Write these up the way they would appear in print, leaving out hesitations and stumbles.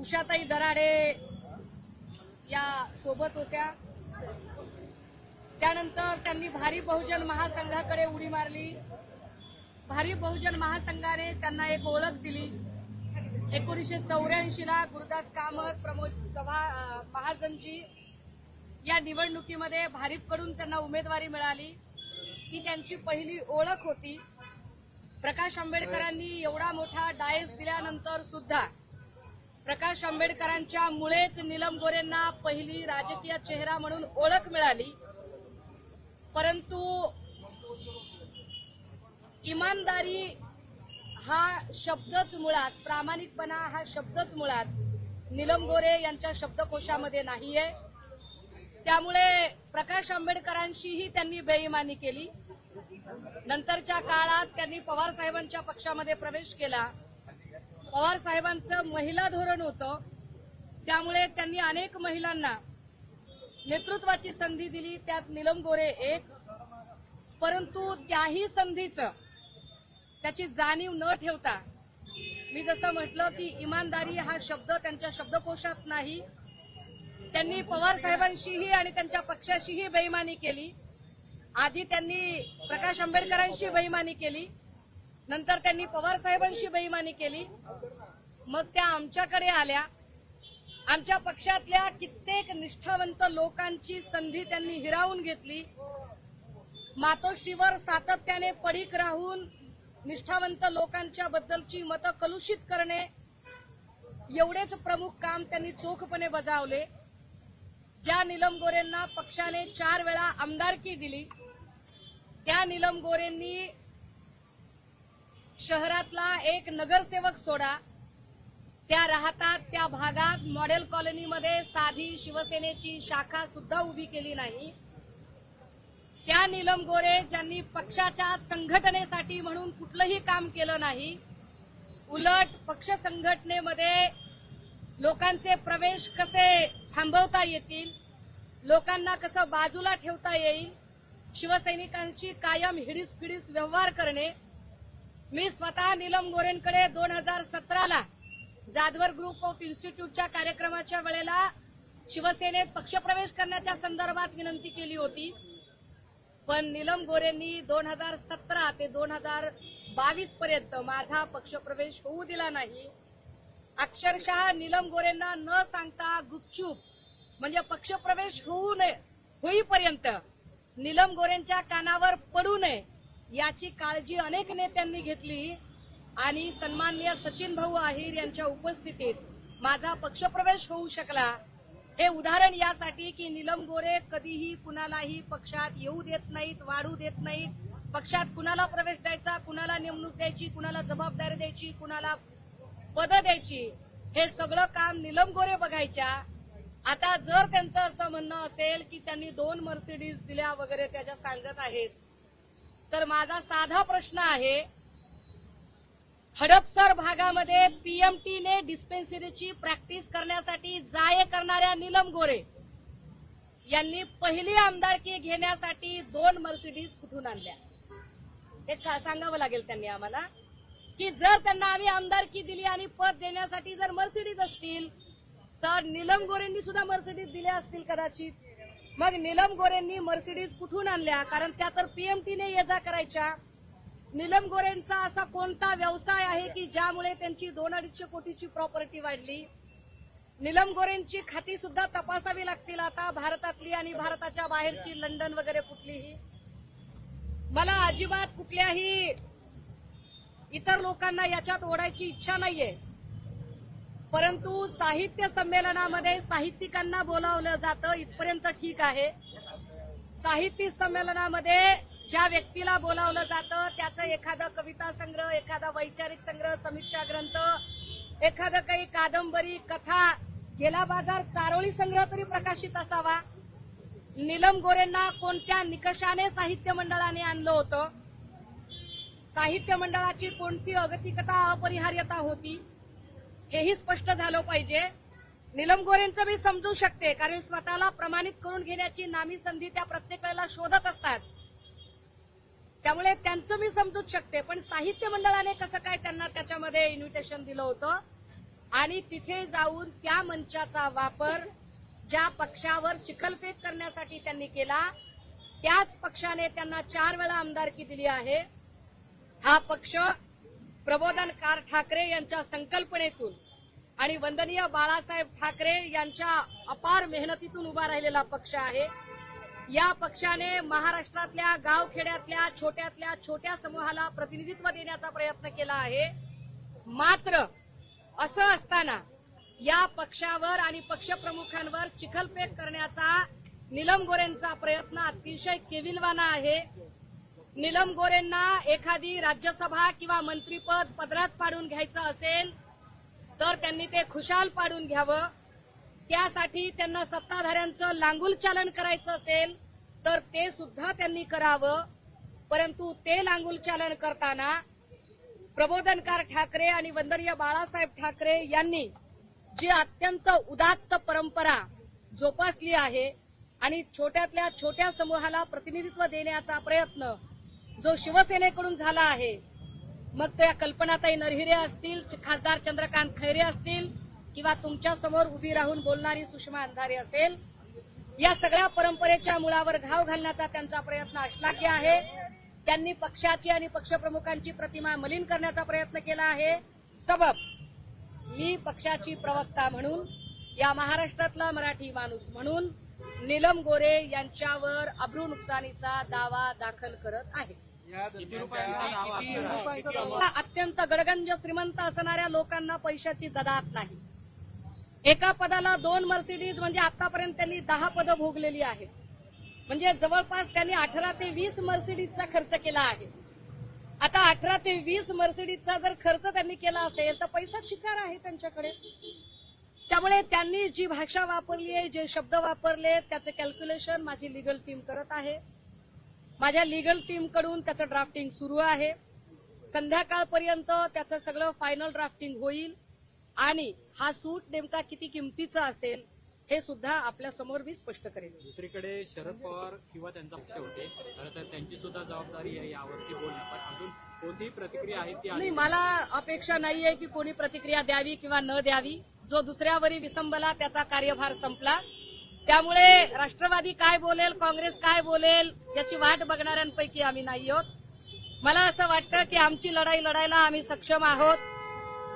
उषाताई दराडे या सोबत होत्या। त्यानंतर त्यांनी भारी बहुजन महासंघाकडे उडी मारली। भारी बहुजन महासंघाने त्यांना एक ओळख दिली। 1984 ला गुरुदास कामत, प्रमोद महाजनजी या निवडणुकीमध्ये भारीपकडून त्यांना उमेदवारी मिळाली। ती त्यांची पहिली ओळख होती। प्रकाश आंबेडकरांनी एवढा मोठा डायस दिल्यानंतर सुद्धा प्रकाश आंबेडकरांच्या मुळेच नीलम गोरेंना पहिली राजकीय चेहरा म्हणून ओळख मिळाली। परंतु इमानदारी हा शब्दच मुळात, प्रामाणिकपणा हा शब्दच मुळात नीलम गोरे यांच्या शब्दकोशामध्ये नाहीये। त्यामुळे प्रकाश आंबेडकरांशीही त्यांनी बेईमानी केली। नंतरच्या काळात त्यांनी पवार साहेबांच्या पक्षामध्ये प्रवेश केला। पवार साहेबांचं महिला धोरण होतं, त्यामुळे त्यांनी अनेक महिलांना नेतृत्वाची संधी दिली, त्यात नीलम गोरे एक। परंतु त्याही संधीचं त्याची जाणीव न ठेवता, मी जसं म्हटलं की इमानदारी हा शब्द त्यांच्या शब्दकोशात नाही। त्यांनी पवार साहेबांशीही आणि त्यांच्या पक्षाशीही बेईमानी केली। आधी त्यांनी प्रकाश आंबेडकरांशी बेईमानी केली, नंतर त्यांनी पवार साहेबांशी बेईमानी केली, मग त्या आमच्याकडे आल्या। आमच्या पक्षातल्या कित्येक निष्ठावंत लोकांची संधी त्यांनी हिरावून घेतली। मातोश्रीवर सातत्याने पडीक राहून निष्ठावंत लोकांच्या बद्दलची मतं कलुषित करणे, एवढेच प्रमुख काम त्यांनी चोखपणे बजावले। ज्या नीलम गोरेंना पक्षाने 4 वेळा आमदारकी दिली, त्या नीलम गोरेंनी शहरातला एक नगरसेवक सोडा, त्या राहतात त्या भागात मॉडेल कॉलनीमध्ये साधी शिवसेनेची शाखा सुद्धा उभी केली नाही। त्या नीलम गोरे ज्यांनी पक्षाच्या संघटनेसाठी म्हणून कुठलंही काम केलं नाही, उलट पक्ष संघटनेमध्ये लोकांचे प्रवेश कसे थांबवता येतील, लोकांना कसं बाजूला ठेवता येईल, शिवसैनिकांची कायम हिडीस व्यवहार करणे। मी स्वतः नीलम गोरेंकडे 2017 ला जाधवर ग्रुप ऑफ इन्स्टिट्यूटच्या कार्यक्रमाच्या वेळेला शिवसेनेत पक्षप्रवेश करण्याच्या संदर्भात विनंती केली होती, पण नीलम गोरेंनी 2017 ते 2022 पर्यंत माझा पक्षप्रवेश होऊ दिला नाही। अक्षरशः नीलम गोरेंना न सांगता गुपचूप, म्हणजे पक्षप्रवेश होईपर्यंत नीलम गोरेंच्या कानावर पडू नये याची काळजी अनेक नेत्यांनी घेतली आणि सन्माननीय सचिन भाऊ आहिर यांच्या उपस्थितीत माझा पक्षप्रवेश होऊ शकला। हे उदाहरण यासाठी की नीलम गोरे कधीही कुणालाही पक्षात येऊ देत नाहीत, वाढू देत नाहीत। पक्षात कुणाला प्रवेश द्यायचा, कुणाला नेमणूक द्यायची, कुणाला जबाबदारी द्यायची, कुणाला पद द्यायची, हे सगळं काम नीलम गोरे बघायच्या। आता जर त्यांचं असं म्हणणं असेल की त्यांनी 2 मर्सिडीज दिल्या वगैरे त्याच्या सांगत आहेत, तर माझा साधा प्रश्न आहे, हडपसर भागामध्ये पीएमटीने डिस्पेन्सरीची प्रॅक्टिस करण्यासाठी जाये करणाऱ्या नीलम गोरे यांनी पहिली आमदारकी घेण्यासाठी 2 मर्सिडीज कुठून आणल्या, हे सांगावं लागेल त्यांनी आम्हाला। की जर त्यांना आम्ही आमदारकी दिली आणि पद देण्यासाठी जर मर्सिडीज असतील, तर नीलम गोरेंनी सुद्धा मर्सिडीज दिल्या असतील कदाचित। मग नीलम गोरेंनी मर्सिडीज कुठून आणल्या, कारण त्या तर पीएमटीने ये जा करायच्या। नीलम गोरेंचा असा कोणता व्यवसाय आहे की ज्यामुळे त्यांची 2-250 कोटीची प्रॉपर्टी वाढली? नीलम गोरेंची खाती सुद्धा तपासावी लागतील आता, भारतातली आणि भारताच्या बाहेरची, लंडन वगैरे कुठलीही। मला अजिबात कुठल्याही इतर लोकांना याच्यात ओढायची इच्छा नाहीये, परंतु साहित्य संमेलनामध्ये साहित्यिकांना बोलावलं जातं इथपर्यंत ठीक आहे। साहित्य संमेलनामध्ये ज्या व्यक्तीला बोलावलं जातं त्याचं एखादा कविता संग्रह, एखादा वैचारिक संग्रह, समीक्षा ग्रंथ, एखादं काही कादंबरी, कथा, गेला बाजार चारोळी संग्रह तरी प्रकाशित असावा। नीलम गोरेंना कोणत्या निकषाने साहित्य मंडळाने आणलं होतं, साहित्य मंडळाची कोणती अगतिकता, अपरिहार्यता होती, हेही स्पष्ट झालं पाहिजे। नीलम गोरेंचं मी समजू शकते, कारण स्वतःला प्रमाणित करून घेण्याची नामी संधी त्या प्रत्येक वेळेला शोधत असतात, त्यामुळे त्यांचं मी समजूच शकते। पण साहित्य मंडळाने कसं काय त्यांना त्याच्यामध्ये इन्व्हिटेशन दिलं होतं, आणि तिथे जाऊन त्या मंचाचा वापर ज्या पक्षावर चिखलफेक करण्यासाठी त्यांनी केला, त्याच पक्षाने त्यांना 4 वेळा आमदारकी दिली आहे. हा पक्ष प्रबोधनकार ठाकरे यांच्या संकल्पनेतून आणि वंदनीय बाळासाहेब ठाकरे यांच्या अपार मेहनतीतून उभा राहिलेला पक्ष आहे. या पक्षाने महाराष्ट्रातल्या गावखेड्यातल्या छोट्यातल्या छोट्या समूहाला प्रतिनिधित्व देण्याचा प्रयत्न केला आहे. मात्र असं असताना या पक्षावर आणि पक्षप्रमुखांवर चिखलफेक करण्याचा नीलम गोरेंचा प्रयत्न अतिशय केविलवाणा आहे. नीलम गोरेंना एखादी राज्यसभा किंवा मंत्रीपद पदरात पाडून घ्यायचं असेल तर त्यांनी ते खुशाल पाडून घ्यावं. त्यासाठी त्यांना सत्ताधाऱ्यांचं लांगुल चालन करायचं असेल तर ते सुद्धा त्यांनी करावं. परंतु ते लांगुल चालन करताना प्रबोधनकार ठाकरे आणि वंदनीय बाळासाहेब ठाकरे यांनी जी अत्यंत उदात्त परंपरा जोपासली आहे आणि छोट्यातल्या छोट्या समूहाला प्रतिनिधित्व देण्याचा प्रयत्न जो शिवसेनेकडून झाला आहे, मग त्या कल्पनाताई नरहिरे असतील, खासदार चंद्रकांत खैरे असतील किंवा तुमच्या समोर उभी राहून बोलणारी सुषमा अंधारे असेल, या सगळ्या परंपरेच्या मुळावर घाव घालण्याचा त्यांचा प्रयत्न अश्लाघ्य आहे. त्यांनी पक्षाची आणि पक्षप्रमुखांची प्रतिमा मलिन करण्याचा प्रयत्न केला आहे. सबब मी पक्षाची प्रवक्ता म्हणून, या महाराष्ट्रातला मराठी माणूस म्हणून नीलम गोरे यांच्यावर अब्रू नुकसानीचा दावा दाखल करत आहे. अत्यंत गडगंज श्रीमंत असणाऱ्या लोकांना पैशाची ददात नाही. एका पदाला 2 मर्सिडीज म्हणजे आतापर्यंत त्यांनी 10 पदं भोगलेली आहेत. म्हणजे जवळपास त्यांनी 18 ते 20 मर्सिडीजचा खर्च केला आहे. आता 18 ते 20 मर्सिडीजचा जर खर्च त्यांनी केला असेल तर पैसा शिकार आहे त्यांच्याकडे. त्यामुळे त्यांनी जी भाषा वापरली आहे, जे शब्द वापरले, त्याचे कॅल्क्युलेशन माझी लीगल टीम करत आहे. माझ्या लीगल टीमकडून त्याचं ड्राफ्टिंग सुरू आहे. संध्याकाळपर्यंत त्याचं सगळं फायनल ड्राफ्टिंग होईल आणि हा सूट नेमका किती किमतीचा असेल हे सुद्धा आपल्या समोर मी स्पष्ट करेन. दुसरीकडे शरद पवार किंवा त्यांचा पक्ष होते, खरं तर त्यांची सुद्धा जबाबदारी आहे यावरती बोलणं, पण अजून कोणतीही प्रतिक्रिया आहे ती नाही. मला अपेक्षा नाहीये की कोणी प्रतिक्रिया द्यावी किंवा न द्यावी. जो दुसऱ्यावरी विसंबला त्याचा कार्यभार संपला. त्यामुळे राष्ट्रवादी काय बोलेल, काँग्रेस काय बोलेल याची वाट बघणाऱ्यांपैकी आम्ही नाही आहोत. मला असं वाटतं की आमची लढाई लढायला आम्ही सक्षम आहोत.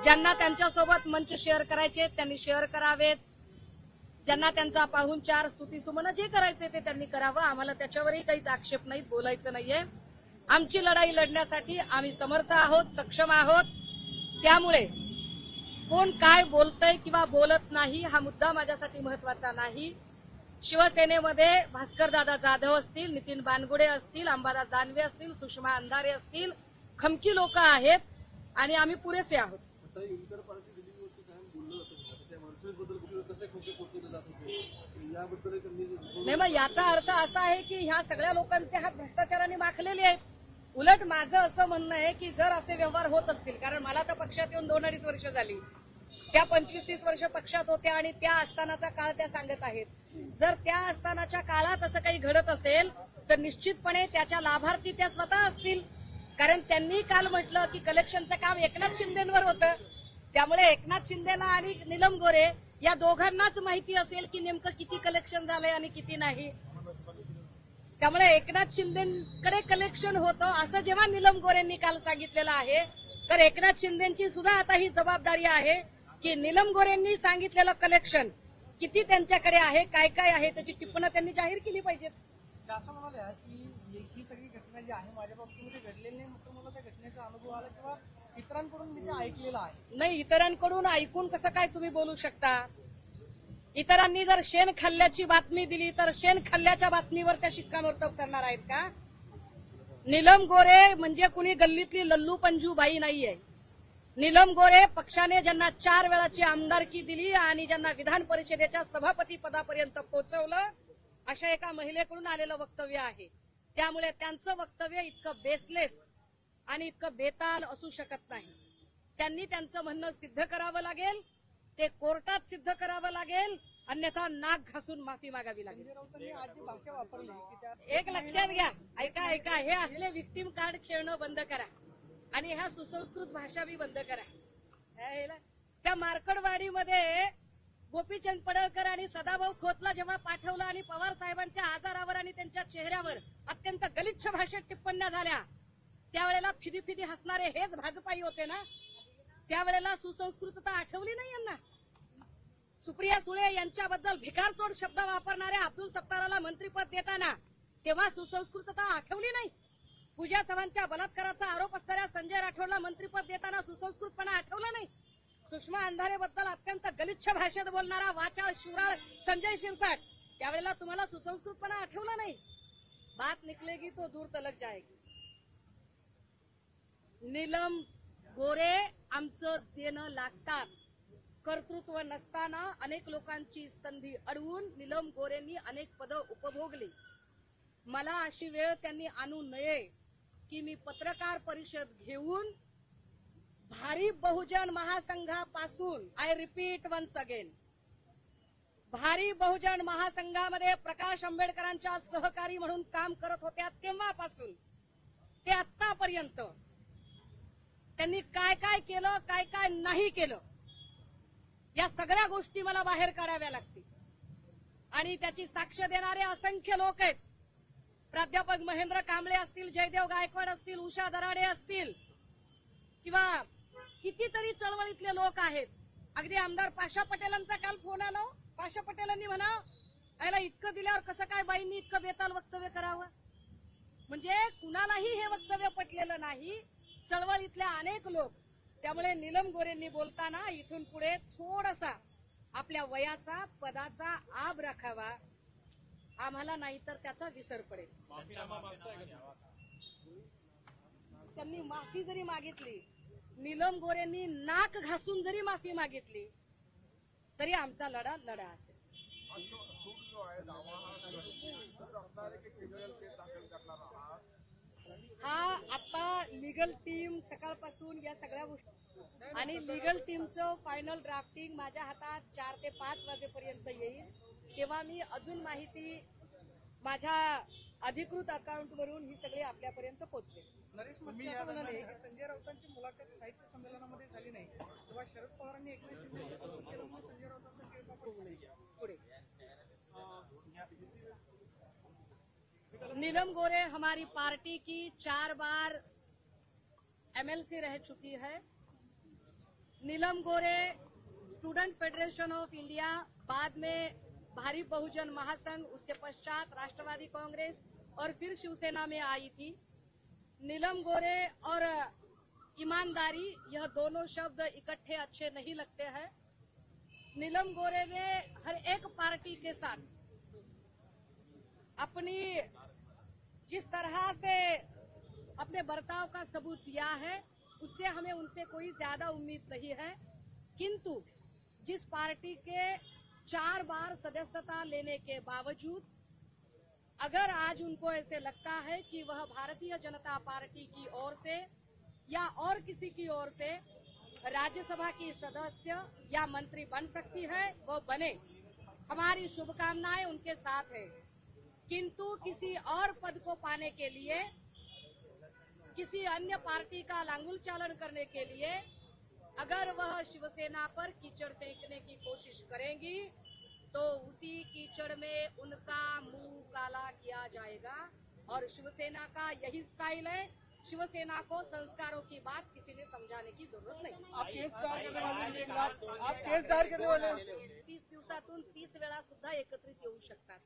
ज्यांना त्यांच्यासोबत मंच शेअर करायचे त्यांनी शेअर करावेत. ज्यांना त्यांचा पाहुणचार स्तुतीसुमन जे करायचे ते त्यांनी करावं. आम्हाला त्याच्यावरही काहीच आक्षेप नाही, बोलायचं नाहीये. आमची लढाई लढण्यासाठी आम्ही समर्थ आहोत, सक्षम आहोत. त्यामुळे कोण काय बोलतंय किंवा बोलत नाही हा मुद्दा माझ्यासाठी महत्वाचा नाही. शिवसेनेमध्ये भास्करदादा जाधव असतील, नितीन बानगुडे असतील, अंबादास दानवे असतील, सुषमा अंधारे असतील, खमकी लोक आहेत आणि आम्ही पुरेसे आहोत. नाही, मग याचा अर्थ असा आहे की ह्या सगळ्या लोकांचे हात भ्रष्टाचाराने माखलेले आहेत. उलट माझं असं म्हणणं आहे की जर असे व्यवहार होत असतील, कारण मला तर पक्षात येऊन 2-2.5 वर्ष झाली, त्या 25-30 वर्ष पक्षात होत्या आणि त्या असतानाचा काळ त्या सांगत आहेत. जर त्या असतानाच्या काळात असं काही घडत असेल तर निश्चितपणे त्याच्या लाभार्थी त्या स्वतः असतील. कारण त्यांनी काल म्हटलं की कलेक्शनचं काम एकनाथ शिंदेंवर होतं. त्यामुळे एकनाथ शिंदेला आणि नीलम गोरे या दोघांनाच माहिती असेल की नेमकं किती कलेक्शन झालंय आणि किती नाही. त्यामुळे एकनाथ शिंदेकडे कलेक्शन होतं असं जेव्हा नीलम गोरेंनी काल सांगितलेलं आहे, तर एकनाथ शिंदेची सुद्धा आता ही जबाबदारी आहे की नीलम गोरेंनी सांगितलेलं कलेक्शन किती त्यांच्याकडे आहे, काय काय आहे त्याची टिप्पणी त्यांनी जाहीर केली पाहिजेत. असं म्हणाल्या की ही सगळी घटना जी आहे माझ्या बाबतीमध्ये घडलेली नाही, मात्र मला त्या घटनेचा अनुभव आला किंवा इतरांकडून मी ते ऐकलेलं आहे. नाही, इतरांकडून ऐकून कसं काय तुम्ही बोलू शकता? इतरांनी जर शेण खाल्ल्याची बातमी दिली तर शेण खाल्ल्याच्या बातमीवर त्या शिक्कामोर्तब करणार आहेत का? नीलम गोरे म्हणजे कुणी गल्लीतली लल्लू पंजू बाई नाहीये. नीलम गोरे पक्षाने ज्यांना 4 वेळाची आमदारकी दिली आणि ज्यांना विधान परिषदेच्या सभापती पदापर्यंत पोहोचवलं, अशा एका महिलेकडून आलेलं वक्तव्य आहे. त्यामुळे त्यांचं वक्तव्य इतकं बेसलेस आणि इतकं बेताल असू शकत नाही. त्यांनी त्यांचं म्हणणं सिद्ध करावं लागेल, ते कोर्टात सिद्ध करावं लागेल, अन्यथा नाक घासून माफी मागावी लागेल. एक लक्षात घ्या, ऐका, हे असले विक्टीम कार्ड खेळणं बंद करा आणि ह्या सुसंस्कृत भाषा बी बंद करा. त्या मार्कडवाडीमध्ये गोपीचंद पडळकर आणि सदाभाऊ खोतला जेव्हा पाठवलं आणि पवार साहेबांच्या आजारावर आणि त्यांच्या चेहऱ्यावर अत्यंत गलिच्छ भाषेत टिप्पण्या झाल्या, त्यावेळेला फिदी फिदी हसणारे हेच भाजपाई होते ना. त्यावेळेला सुसंस्कृतता आठवली नाही यांना. सुप्रिया सुळे यांच्याबद्दल भिकारचोट शब्द वापरणाऱ्या अब्दुल सत्ताराला मंत्रिपद देताना तेव्हा सुसंस्कृतता आठवली नाही. पूजा चव्हाणच्या बलात्काराचा आरोप असणाऱ्या संजय राठोडला मंत्रिपद देताना सुसंस्कृतपणा आठवला नाही. सुषमा अंधारेबद्दल अत्यंत गलिच्छ भाषेत बोलणारा वाचाळ शिवराळ संजय शिरसाट, त्यावेळेला तुम्हाला सुसंस्कृतपणा आठवला नाही. बात निकलेगी तो दूर तलक जाएगी. नीलम गोरे आमचं देणं लागतात. कर्तृत्व नसताना अनेक लोकांची संधी अडवून नीलम गोरेंनी अनेक पदं उपभोगली. मला अशी वेळ त्यांनी आणू नये की मी पत्रकार परिषद घेऊन भारी बहुजन महासंघापासून, आय रिपीट वन्स अगेन, भारी बहुजन महासंघामध्ये प्रकाश आंबेडकरांच्या सहकारी म्हणून काम करत होत्या तेव्हापासून ते आतापर्यंत त्यांनी काय काय केलं, काय काय नाही केलं, या सगळ्या गोष्टी मला बाहेर काढाव्या लागतील. आणि त्याची साक्ष देणारे असंख्य लोक आहेत. प्राध्यापक महेंद्र कांबळे असतील, जयदेव गायकवाड असतील, उषा दराडे असतील, किंवा कितीतरी चळवळीतले लोक आहेत. अगदी आमदार पाशा पटेलांचा काल फोन आला. पाशा पटेलांनी म्हणा, याला इतकं दिल्यावर कसं काय बाईंनी इतकं बेताल वक्तव्य करावं. म्हणजे कुणालाही हे वक्तव्य पटलेलं नाही, चळवळीतल्या अनेक लोक. त्यामुळे नीलम गोरेंनी बोलताना इथून पुढे थोडासा आपल्या वयाचा, पदाचा आब राखावा. आम्हाला नाहीतर त्याचा विसर पडेल. त्यांनी माफी जरी मागितली, नीलम गोरेंनी नाक घासून जरी माफी मागितली, तरी आमचा लढा असेल. हा आता लीगल टीम सकाळपासून या सगळ्या गोष्टी आणि लीगल टीमचं फायनल ड्राफ्टिंग माझ्या हातात 4 ते 5 वाजेपर्यंत येईल. तेव्हा मी अजून माहिती माझ्या अधिकृत अकाउंटवरून ही सगळी आपल्यापर्यंत पोहोचवेल. नरेश मस्के असं म्हणाले की संजय राऊतांची मुलाखत साहित्य संमेलनामध्ये झाली नाही, तेव्हा शरद पवारांनी एकनाथ शिंदे संजय राऊतांचा पुढे नीलम गोरे हमारी पार्टी की 4 बार एमएलसी रह चुकी है. नीलम गोरे स्टूडेंट फेडरेशन ऑफ इंडिया, बाद में भारी बहुजन महासंघ, उसके पश्चात राष्ट्रवादी कांग्रेस और फिर शिवसेना में आई थी. नीलम गोरे और ईमानदारी, यह दोनों शब्द इकट्ठे अच्छे नहीं लगते हैं. नीलम गोरे ने हर एक पार्टी के साथ अपनी जिस तरह से अपने बर्ताव का सबूत दिया है, उससे हमें उनसे कोई ज्यादा उम्मीद नहीं है. किंतु जिस पार्टी के 4 बार सदस्यता लेने के बावजूद अगर आज उनको ऐसे लगता है कि वह भारतीय जनता पार्टी की ओर से या और किसी की ओर से राज्यसभा की सदस्य या मंत्री बन सकती है, वो बने. हमारी शुभकामनाएं उनके साथ है. किंतु किसी और पद को पाने के लिए, किसी अन्य पार्टी का लांगुल चालन करने के लिए अगर वह शिवसेना पर कीचड़ फेंकने की कोशिश करेंगी तो उसी कीचड़ में उनका मुंह काला किया जाएगा. और शिवसेना का यही स्टाइल है. शिवसेना को संस्कारों की बात किसी ने समझाने की जरूरत नहीं. आप केस दायर करने वाले 30 दिवसातून 30 वेळा सुद्धा एकत्रित येऊ शकतात.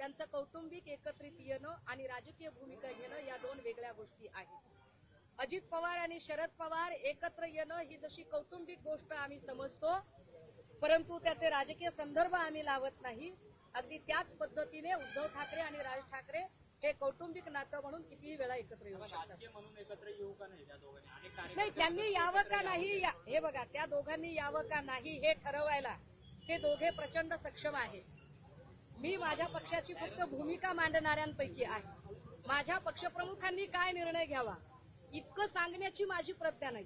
त्यांचं कौटुंबिक एकत्रित येणं आणि राजकीय भूमिका घेणं या 2 वेगळ्या गोष्टी आहेत. अजित पवार आणि शरद पवार एकत्र येणं ही जशी कौटुंबिक गोष्ट आम्ही समजतो, परंतु त्याचे राजकीय संदर्भ आम्ही लावत नाही. अगदी त्याच पद्धतीने उद्धव ठाकरे आणि राज ठाकरे हे कौटुंबिक नातं म्हणून कितीही वेळा एकत्र येऊ शकतात. म्हणून एकत्र येऊ का नाही त्या दोघांनी? नाही, त्यांनी यावं का नाही, हे बघा, त्या दोघांनी यावं का नाही हे ठरवायला ते दोघे प्रचंड सक्षम आहे. मी माझ्या पक्षाची फक्त भूमिका मांडणाऱ्यांपैकी आहे. माझ्या पक्षप्रमुखांनी काय निर्णय घ्यावा इतकं सांगण्याची माझी प्रज्ञा नाही.